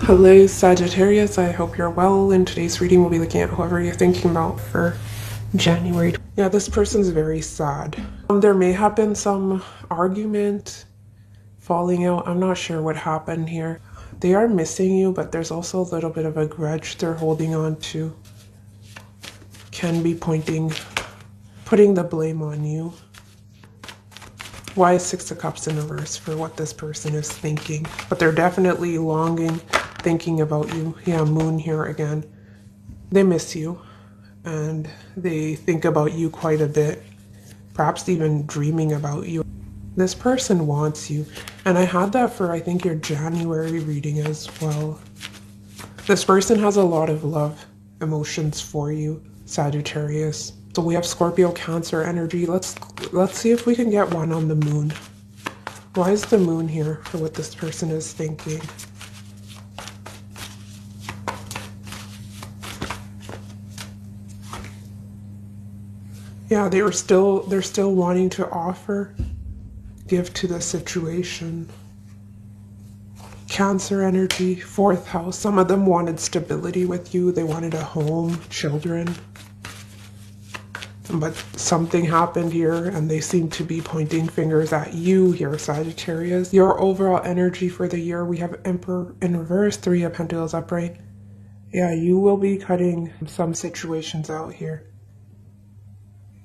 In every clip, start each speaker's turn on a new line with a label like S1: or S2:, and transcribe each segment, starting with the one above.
S1: Hello Sagittarius, I hope you're well. In today's reading we'll be looking at whoever you're thinking about for January. Yeah, this person's very sad. There may have been some argument, falling out. I'm not sure what happened here. They are missing you, but there's also a little bit of a grudge they're holding on to. Can be putting the blame on you. Why is Six of Cups in reverse for what this person is thinking? But they're definitely longing, thinking about you. Yeah, Moon here again. They miss you and they think about you quite a bit, perhaps even dreaming about you. This person wants you, and I had that for I think your January reading as well. This person has a lot of love emotions for you, Sagittarius. So we have Scorpio, Cancer energy. Let's see if we can get one on the Moon. Why is the Moon here for what this person is thinking? Yeah, they're still wanting to give to the situation. Cancer energy, 4th house. Some of them wanted stability with you. They wanted a home, children. But something happened here and they seem to be pointing fingers at you here, Sagittarius. Your overall energy for the year, we have Emperor in reverse, 3 of Pentacles upright. Yeah, you will be cutting some situations out here.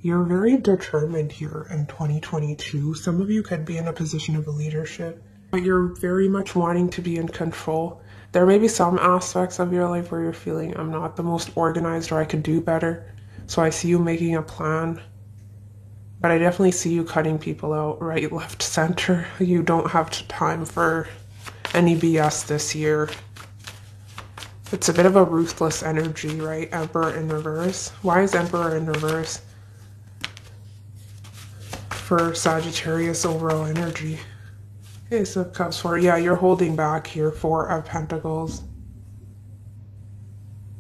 S1: You're very determined here in 2022. Some of you could be in a position of leadership, but you're very much wanting to be in control. There may be some aspects of your life where you're feeling, I'm not the most organized or I could do better. So I see you making a plan, but I definitely see you cutting people out right, left, center. You don't have time for any BS this year. It's a bit of a ruthless energy, right? Emperor in reverse. Why is Emperor in reverse for Sagittarius overall energy? Ace of Cups, 4. Yeah, you're holding back here, 4 of Pentacles.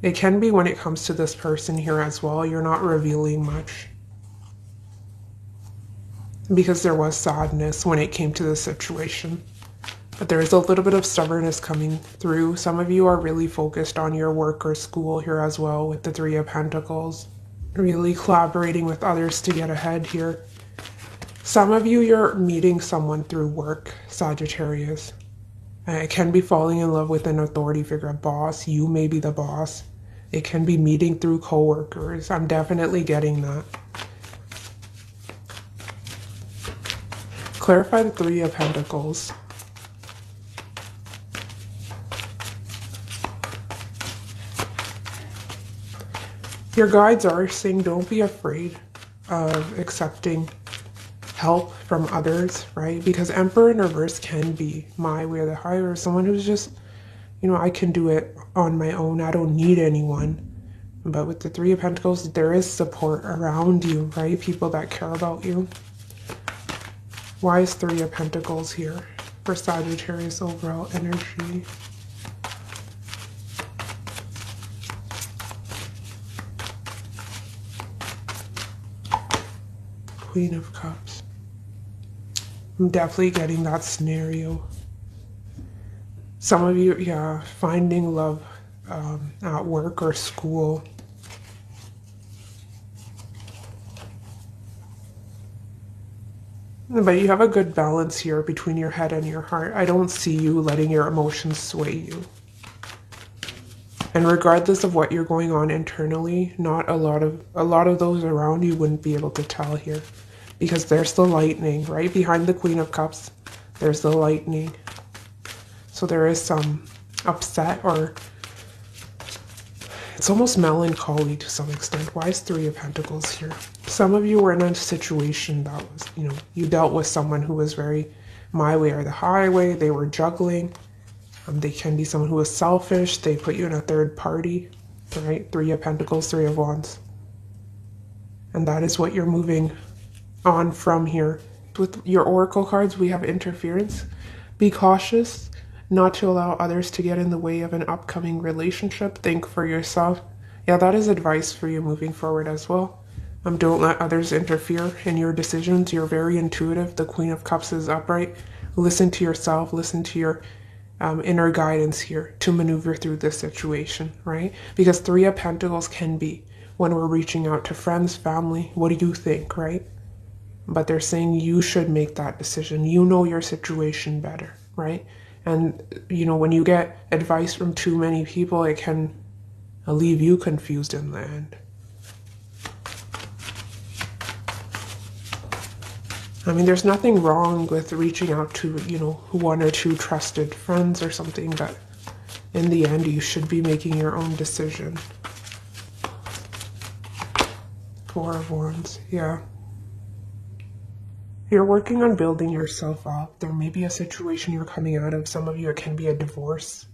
S1: It can be when it comes to this person here as well. You're not revealing much because there was sadness when it came to the situation. But there is a little bit of stubbornness coming through. Some of you are really focused on your work or school here as well with the 3 of Pentacles. Really collaborating with others to get ahead here. Some of you, you're meeting someone through work, Sagittarius. It can be falling in love with an authority figure, a boss. You may be the boss. It can be meeting through coworkers. I'm definitely getting that. Clarify the 3 of Pentacles. Your guides are saying don't be afraid of accepting help from others, right? Because Emperor in reverse can be my way or the highway, or someone who's just, you know, I can do it on my own. I don't need anyone. But with the 3 of Pentacles, there is support around you, right? People that care about you. Why is 3 of Pentacles here for Sagittarius overall energy? Queen of Cups. I'm definitely getting that scenario. Some of you, yeah, finding love at work or school. But you have a good balance here between your head and your heart. I don't see you letting your emotions sway you. And regardless of what you're going on internally, not a lot of those around you wouldn't be able to tell here. Because there's the lightning, right? Behind the Queen of Cups, there's the lightning. So there is some upset, or it's almost melancholy to some extent. Why is 3 of Pentacles here? Some of you were in a situation that was, you know, you dealt with someone who was very my way or the highway. They were juggling. They can be someone who was selfish. They put you in a third party, right? 3 of Pentacles, 3 of Wands. And that is what you're moving on from here. With your oracle cards, we have interference. Be cautious not to allow others to get in the way of an upcoming relationship. Think for yourself. Yeah, that is advice for you moving forward as well. Don't let others interfere in your decisions. You're very intuitive. The Queen of Cups is upright. Listen to yourself. Listen to your inner guidance here to maneuver through this situation, right? Because Three of Pentacles can be when we're reaching out to friends, family, what do you think, right? But they're saying you should make that decision. You know your situation better, right? And, you know, when you get advice from too many people, it can leave you confused in the end. I mean, there's nothing wrong with reaching out to, you know, one or two trusted friends or something, but in the end, you should be making your own decision. Four of Wands, yeah. You're working on building yourself up. There may be a situation you're coming out of. Some of you, it can be a divorce.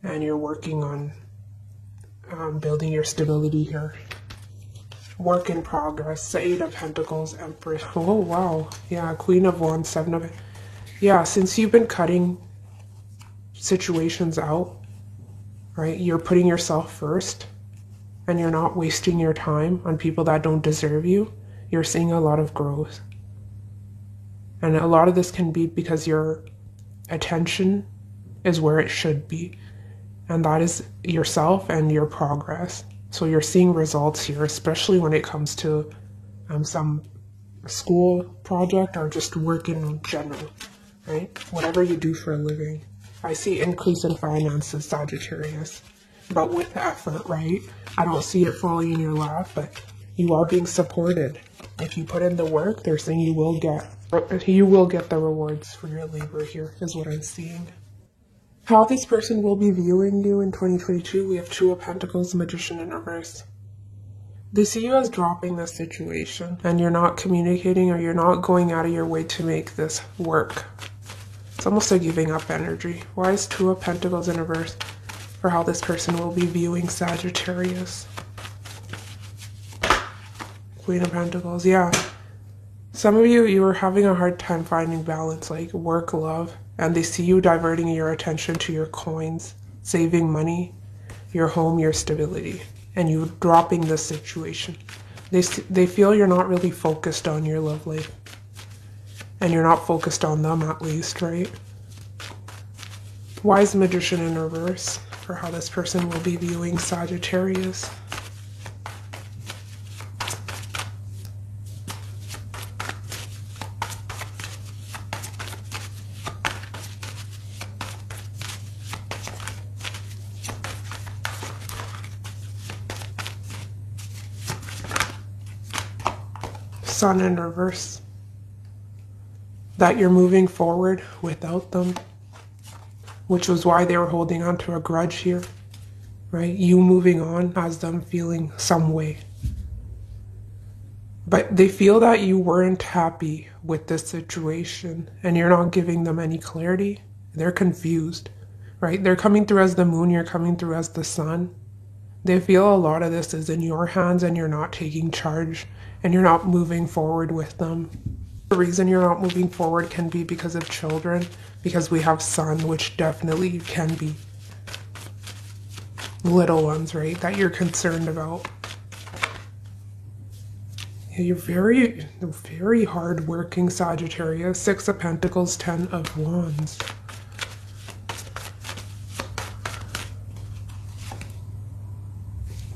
S1: And you're working on building your stability here. Work in progress. Eight of Pentacles, Empress. Oh, wow. Yeah, Queen of Wands, Seven of... Yeah, since you've been cutting situations out, right? You're putting yourself first. And you're not wasting your time on people that don't deserve you. You're seeing a lot of growth. And a lot of this can be because your attention is where it should be. And that is yourself and your progress. So you're seeing results here, especially when it comes to some school project or just work in general, right? Whatever you do for a living. I see increase in finances, Sagittarius, but with effort, right? I don't see it falling in your lap, but you are being supported. If you put in the work, they're saying you will get the rewards for your labor here, is what I'm seeing. How this person will be viewing you in 2022, we have Two of Pentacles, Magician in reverse. They see you as dropping the situation, and you're not communicating or you're not going out of your way to make this work. It's almost a giving up energy. Why is Two of Pentacles in reverse for how this person will be viewing Sagittarius? Queen of Pentacles, yeah. Some of you are having a hard time finding balance, like work, love, and they see you diverting your attention to your coins, saving money, your home, your stability, and you dropping the situation. They feel you're not really focused on your love life, and you're not focused on them at least, right? Wise Magician in reverse for how this person will be viewing Sagittarius. Sun in reverse. That you're moving forward without them, which was why they were holding on to a grudge here, right? You moving on has them feeling some way. But they feel that you weren't happy with this situation and you're not giving them any clarity. They're confused, right? They're coming through as the moon, you're coming through as the sun. They feel a lot of this is in your hands and you're not taking charge and you're not moving forward with them. The reason you're not moving forward can be because of children, because we have sun, which definitely can be little ones, right, that you're concerned about. You're very, very hard-working, Sagittarius. Six of Pentacles, Ten of Wands.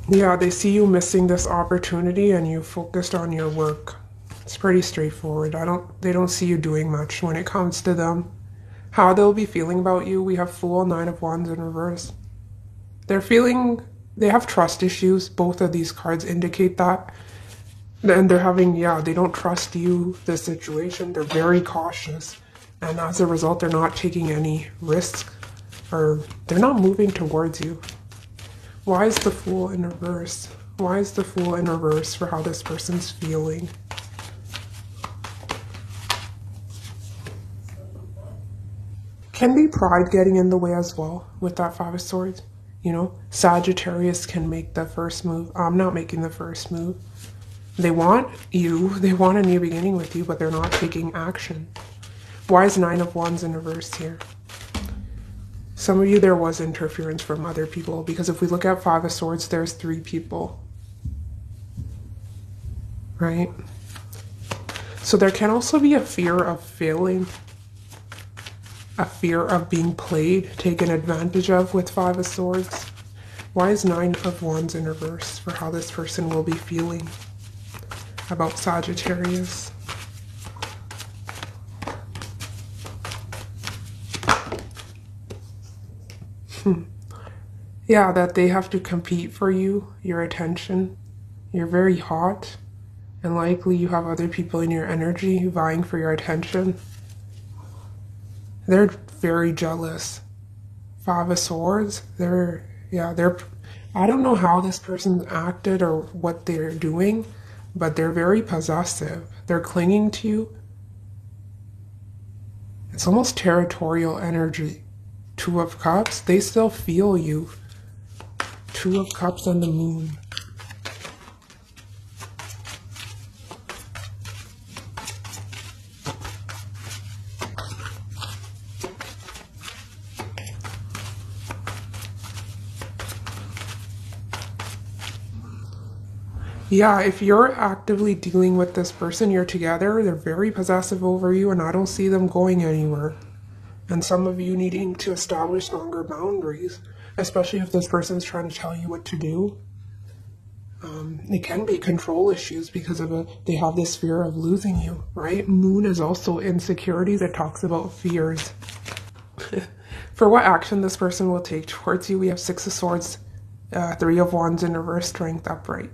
S1: Yeah, they see you missing this opportunity and you focused on your work. It's pretty straightforward. They don't see you doing much when it comes to them. How they'll be feeling about you, we have Fool, Nine of Wands in reverse. They have trust issues. Both of these cards indicate that. And they're having, they don't trust you, the situation. They're very cautious. And as a result, they're not taking any risk, or they're not moving towards you. Why is the Fool in reverse? Why is the Fool in reverse for how this person's feeling? Can be pride getting in the way as well with that Five of Swords. You know, Sagittarius can make the first move. I'm not making the first move. They want a new beginning with you, but they're not taking action. Why is Nine of Wands in reverse here? Some of you, there was interference from other people, because if we look at Five of Swords, there's 3 people, right? So there can also be a fear of failing. a fear of being played, taken advantage of with Five of Swords. Why is Nine of Wands in reverse for how this person will be feeling about Sagittarius? Yeah, that they have to compete for you, your attention. You're very hot, and likely you have other people in your energy vying for your attention. They're very jealous. Five of Swords, I don't know how this person acted or what they're doing, but they're very possessive. They're clinging to you. It's almost territorial energy. Two of Cups, they still feel you. Two of Cups and the Moon. Yeah, if you're actively dealing with this person, you're together, they're very possessive over you, and I don't see them going anywhere. And some of you needing to establish stronger boundaries, especially if this person's trying to tell you what to do. It can be control issues because of they have this fear of losing you, right? Moon is also insecurities. It talks about fears. For what action this person will take towards you, we have Six of Swords, Three of Wands in reverse, Strength upright.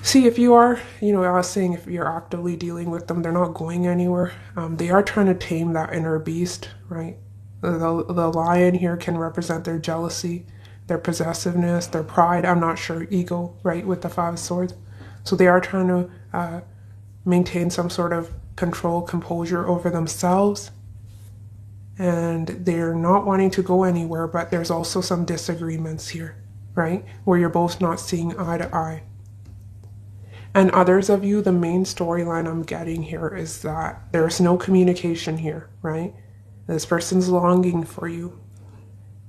S1: See, if you are, I was saying if you're actively dealing with them, they're not going anywhere. They are trying to tame that inner beast, right? The lion here can represent their jealousy, their possessiveness, their pride. I'm not sure, ego, right, with the Five of Swords. So they are trying to maintain some sort of control, composure over themselves. And they're not wanting to go anywhere, but there's also some disagreements here, right? Where you're both not seeing eye to eye. And others of you, the main storyline I'm getting here is that there's no communication here, right? This person's longing for you,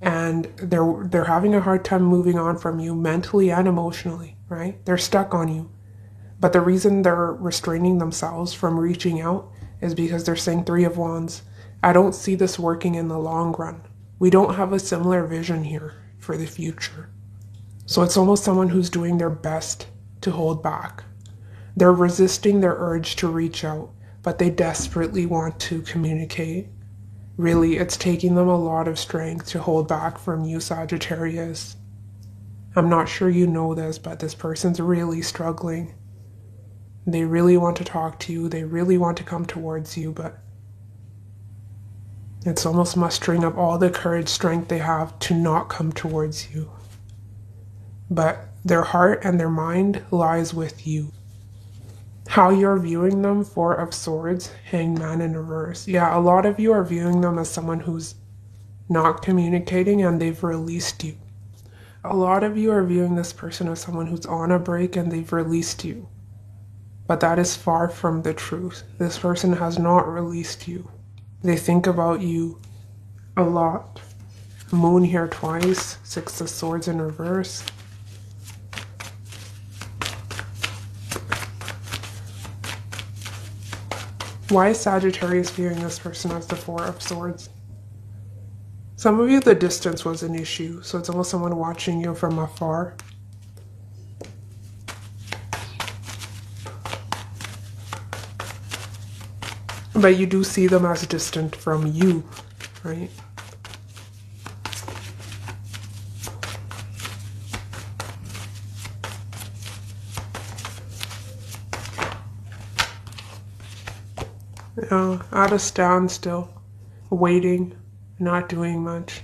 S1: and they're having a hard time moving on from you mentally and emotionally, right? They're stuck on you. But the reason they're restraining themselves from reaching out is because they're saying Three of Wands. I don't see this working in the long run. We don't have a similar vision here for the future. So it's almost someone who's doing their best to hold back. They're resisting their urge to reach out, but they desperately want to communicate. Really, it's taking them a lot of strength to hold back from you, Sagittarius. I'm not sure you know this, but this person's really struggling. They really want to talk to you. They really want to come towards you, but it's almost mustering up all the courage, strength they have to not come towards you. But their heart and their mind lies with you. How you're viewing them, Four of Swords, Hangman in reverse. Yeah, a lot of you are viewing them as someone who's not communicating and they've released you. A lot of you are viewing this person as someone who's on a break and they've released you. But that is far from the truth. This person has not released you. They think about you a lot. Moon here twice, Six of Swords in reverse. Why is Sagittarius viewing this person as the Four of Swords? Some of you, the distance was an issue, so it's almost someone watching you from afar. But you do see them as distant from you, right? At a standstill, waiting, not doing much.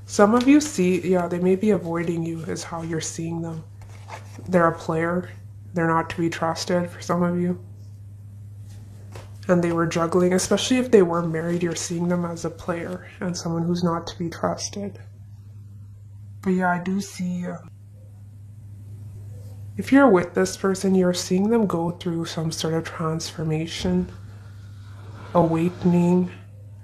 S1: Some of you see, they may be avoiding you is how you're seeing them. They're a player. They're not to be trusted for some of you. And they were juggling, especially if they were married, you're seeing them as a player and someone who's not to be trusted. But yeah, I do see, if you're with this person, you're seeing them go through some sort of transformation, awakening.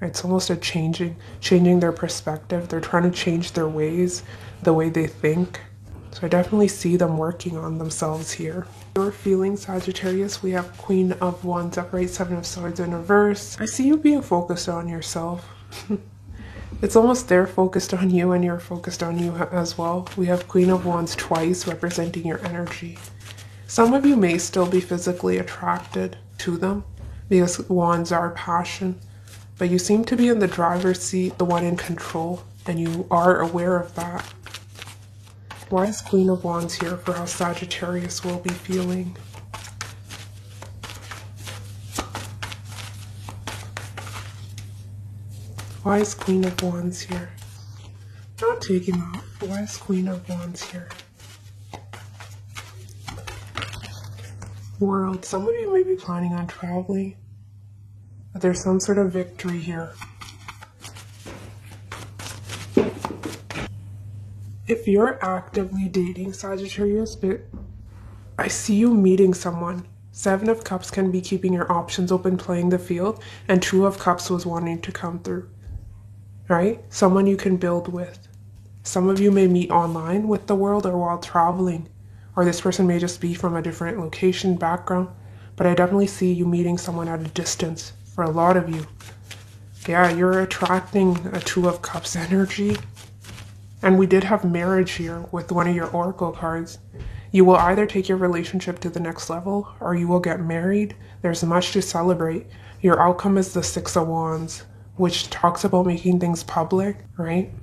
S1: It's almost a changing their perspective. They're trying to change their ways, the way they think. So I definitely see them working on themselves here. Your feelings, Sagittarius, we have Queen of Wands upright, Seven of Swords in reverse. I see you being focused on yourself. It's almost they're focused on you and you're focused on you as well. We have Queen of Wands twice representing your energy. Some of you may still be physically attracted to them because wands are passion, but you seem to be in the driver's seat, the one in control, and you are aware of that. Why is Queen of Wands here for how Sagittarius will be feeling? Why is Queen of Wands here? Not taking out. Why is Queen of Wands here? World. Some of you may be planning on traveling. But there's some sort of victory here. If you're actively dating, Sagittarius, I see you meeting someone. Seven of Cups can be keeping your options open, playing the field, and Two of Cups was wanting to come through. Right? Someone you can build with. Some of you may meet online with the world or while traveling, or this person may just be from a different location, background, but I definitely see you meeting someone at a distance for a lot of you. Yeah, you're attracting a Two of Cups energy. And we did have marriage here with one of your oracle cards. You will either take your relationship to the next level or you will get married. There's much to celebrate. Your outcome is the Six of Wands, which talks about making things public, right?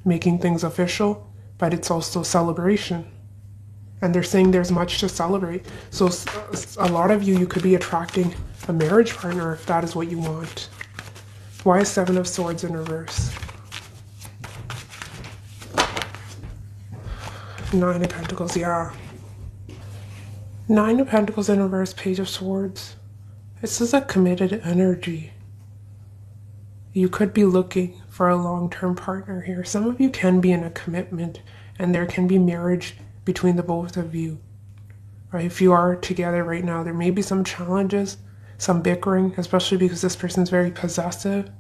S1: Making things official, but it's also celebration. And they're saying there's much to celebrate. So a lot of you could be attracting a marriage partner if that is what you want. Why is Seven of Swords in reverse? Nine of Pentacles, yeah. Nine of Pentacles in reverse, Page of Swords. This is a committed energy. You could be looking for a long-term partner here. Some of you can be in a commitment and there can be marriage between the both of you. Right? If you are together right now, there may be some challenges, some bickering, especially because this person's very possessive,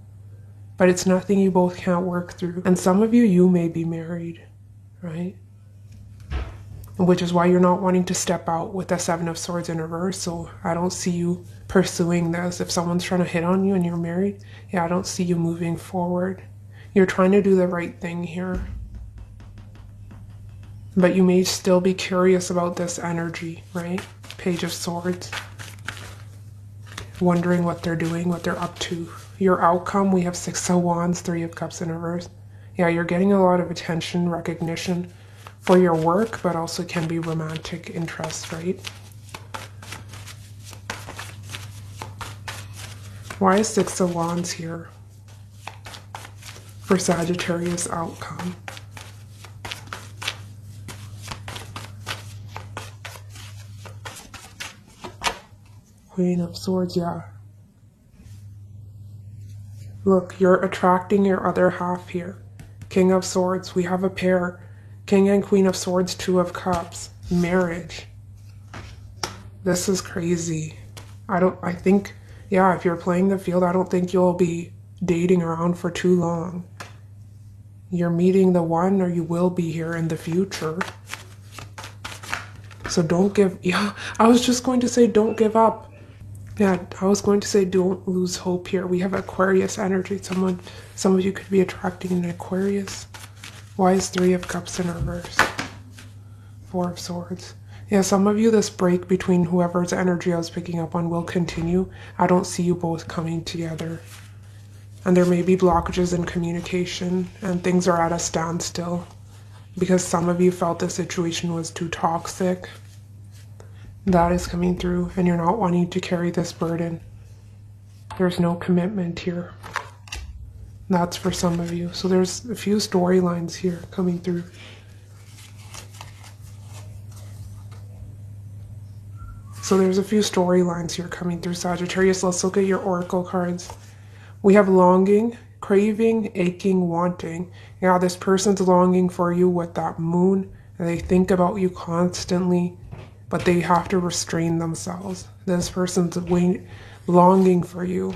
S1: but it's nothing you both can't work through. And some of you may be married, right? Which is why you're not wanting to step out with the Seven of Swords in reverse. So I don't see you pursuing this. If someone's trying to hit on you and you're married, yeah, I don't see you moving forward. You're trying to do the right thing here. But you may still be curious about this energy, right? Page of Swords. Wondering what they're doing, what they're up to. Your outcome, we have Six of Wands, Three of Cups in reverse. Yeah, you're getting a lot of attention, recognition for your work, but also can be romantic interest, right? Why is Six of Wands here for Sagittarius outcome? Queen of Swords, yeah. Look, you're attracting your other half here. King of Swords, we have a pair. King and Queen of Swords, Two of Cups, marriage. This is crazy. I think, yeah, if you're playing the field, I don't think you'll be dating around for too long. You're meeting the one, or you will be here in the future. So don't give, yeah, I was just going to say don't give up. Yeah, I was going to say don't lose hope here. We have Aquarius energy. Some of you could be attracting an Aquarius. Why is Three of Cups in reverse? Four of Swords. Yeah, some of you, this break between whoever's energy I was picking up on will continue. I don't see you both coming together. And there may be blockages in communication and things are at a standstill because some of you felt the situation was too toxic. That is coming through and you're not wanting to carry this burden. There's no commitment here. That's for some of you. So there's a few storylines here coming through. So there's a few storylines here coming through, Sagittarius. Let's look at your oracle cards. We have longing, craving, aching, wanting. Yeah, this person's longing for you with that moon. And they think about you constantly, but they have to restrain themselves. This person's longing for you.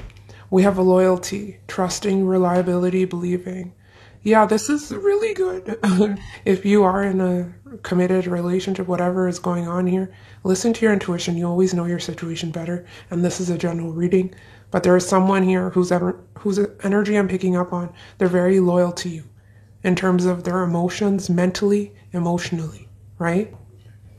S1: We have a loyalty, trusting, reliability, believing. Yeah, this is really good. If you are in a committed relationship, whatever is going on here, listen to your intuition. You always know your situation better. And this is a general reading. But there is someone here whose energy I'm picking up on. They're very loyal to you in terms of their emotions, mentally, emotionally, right?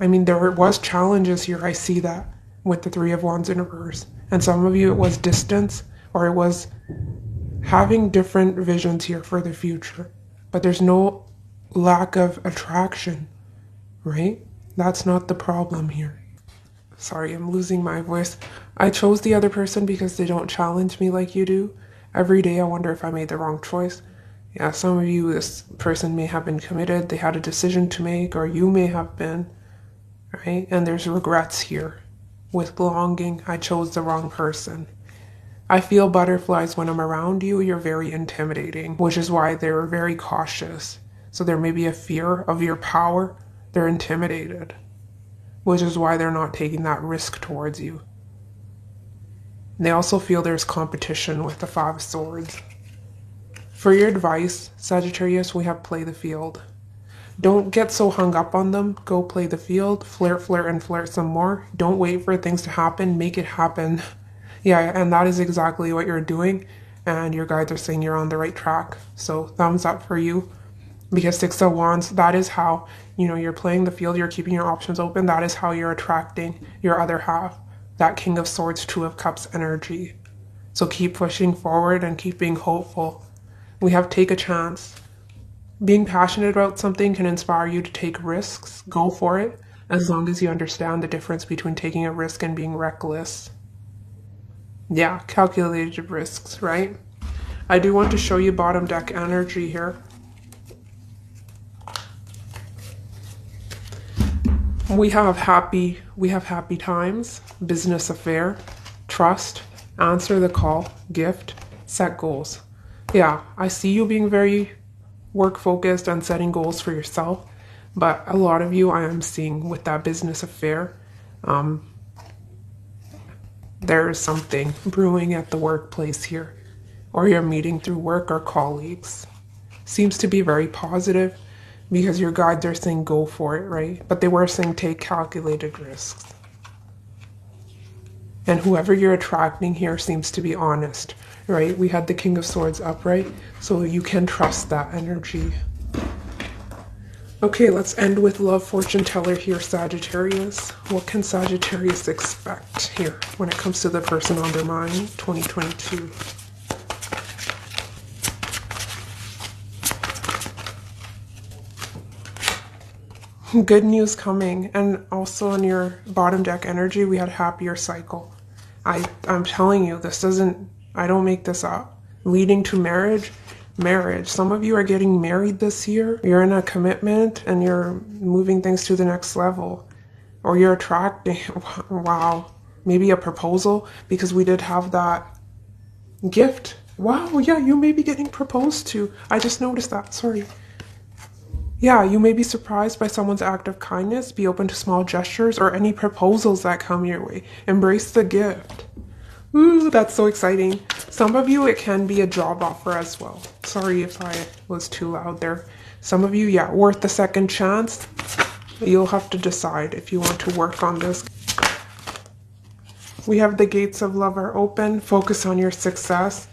S1: I mean, there was challenges here. I see that with the Three of Wands in reverse. And some of you, it was distance, or it was having different visions here for the future. But there's no lack of attraction, right? That's not the problem here. Sorry, I'm losing my voice. I chose the other person because they don't challenge me like you do. Every day I wonder if I made the wrong choice. Yeah, some of you, this person may have been committed. They had a decision to make, or you may have been, right? And there's regrets here. With longing, I chose the wrong person. I feel butterflies when I'm around you. You're very intimidating, which is why they're very cautious. So there may be a fear of your power. They're intimidated, which is why they're not taking that risk towards you. And they also feel there's competition with the Five of Swords. For your advice, Sagittarius, we have play the field. Don't get so hung up on them. Go play the field, flirt, flirt, and flirt some more. Don't wait for things to happen. Make it happen. Yeah, and that is exactly what you're doing. And your guides are saying you're on the right track. So thumbs up for you. Because Six of Wands, that is how, you're playing the field. You're keeping your options open. That is how you're attracting your other half. That King of Swords, Two of Cups energy. So keep pushing forward and keep being hopeful. We have take a chance. Being passionate about something can inspire you to take risks. Go for it, as long as you understand the difference between taking a risk and being reckless. Yeah, calculated risks, right? I do want to show you bottom deck energy here. We have happy times, business affair, trust, answer the call, gift, set goals. Yeah, I see you being very work focused and setting goals for yourself, but a lot of you I am seeing with that business affair, there is something brewing at the workplace here, or you're meeting through work or colleagues. Seems to be very positive because your guides are saying go for it, right? But they were saying take calculated risks. And whoever you're attracting here seems to be honest, right? We had the King of Swords upright, so you can trust that energy. Okay, let's end with love fortune teller here, Sagittarius. What can Sagittarius expect here when it comes to the person on their mind, 2022? Good news coming. And also on your bottom deck energy, we had happier cycle. I'm telling you, I don't make this up. Leading to marriage. Some of you are getting married this year. You're in a commitment and you're moving things to the next level. Or you're attracting, wow, maybe a proposal, because we did have that gift. Wow, yeah, you may be getting proposed to. I just noticed that, sorry. Yeah, you may be surprised by someone's act of kindness. Be open to small gestures or any proposals that come your way. Embrace the gift. Ooh, that's so exciting. Some of you, it can be a job offer as well. Sorry if I was too loud there. Some of you, yeah, worth the second chance. You'll have to decide if you want to work on this. We have the gates of love are open. Focus on your success.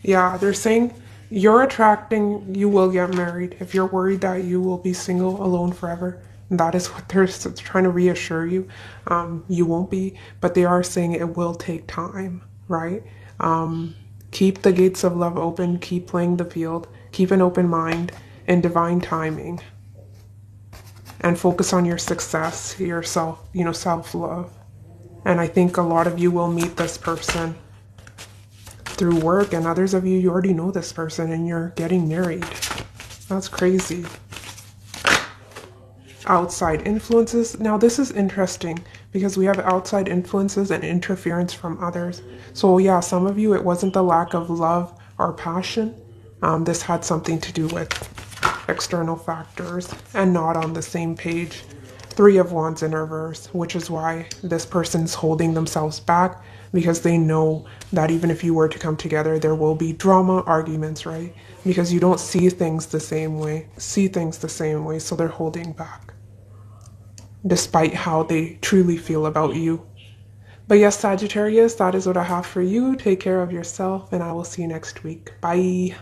S1: Yeah, they're saying you're attracting, you will get married. If you're worried that you will be single, alone forever, that is what they're trying to reassure you. You won't be, but they are saying it will take time, right? Keep the gates of love open, keep playing the field, keep an open mind and divine timing. And focus on your success, yourself, self-love. And I think a lot of you will meet this person through work, and others of you already know this person and you're getting married. That's crazy. Outside influences. Now this is interesting because we have outside influences and interference from others. So yeah, some of you, it wasn't the lack of love or passion. This had something to do with external factors and not on the same page. Three of Wands in reverse, which is why this person's holding themselves back. because they know that even if you were to come together, there will be drama, arguments, right? Because you don't see things the same way, so they're holding back, despite how they truly feel about you. But yes, Sagittarius, that is what I have for you. Take care of yourself, and I will see you next week. Bye.